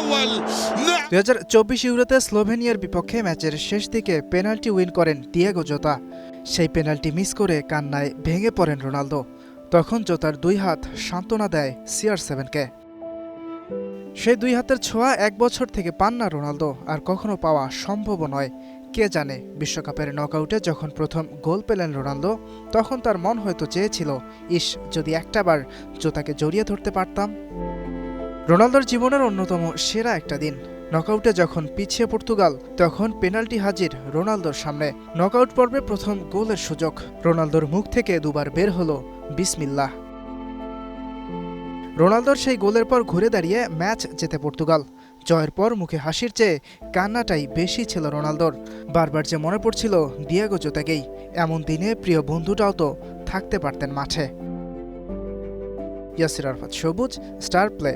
الأول. 2024 ইউরোতে স্লোভেনিয়ার বিপক্ষে ম্যাচের শেষ দিকে পেনাল্টি উইন করেন দিয়েগো জোতা। সেই পেনাল্টি মিস করে কান্নায় ভেঙে পড়েন রোনালদো। তখন জোতার দুই হাত সান্ত্বনা দেয় CR7কে। সেই দুই হাতের ছোঁয়া 1 বছর থেকে পান না রোনালদো, আর কখনো পাওয়া সম্ভবও নয়। কে জানে, বিশ্বকাপের নকআউটে যখন প্রথম গোল পেলেন রোনালদো, তখন তার মন হয়তো চেয়েছিল, ইস, যদি একটাবার জোতাকে জড়িয়ে ধরতে পারতাম। রোনালদোর জীবনের অন্যতম সেরা একটা দিন। নকআউটে যখন পিছিয়ে পর্তুগাল, তখন পেনাল্টি হাজির রোনালদোর সামনে। নকআউট পর্বে প্রথম গোলের সুযোগ। রোনালদোর মুখ থেকে দুবার বের হলো বিসমিল্লাহ। রোনালদোর সেই গোলের পর ঘুরে দাঁড়িয়ে ম্যাচ জেতে পর্তুগাল। জয়ের পর মুখে হাসির চেয়ে কান্নাটাই বেশি ছিল রোনালদোর। বারবার যে মনে পড়ছিল দিয়েগো জোতাকেই। এমন দিনে প্রিয় বন্ধুটাও তো থাকতে পারতেন মাঠে। ইয়াসির আরাফাত সবুজ, স্টার প্লে।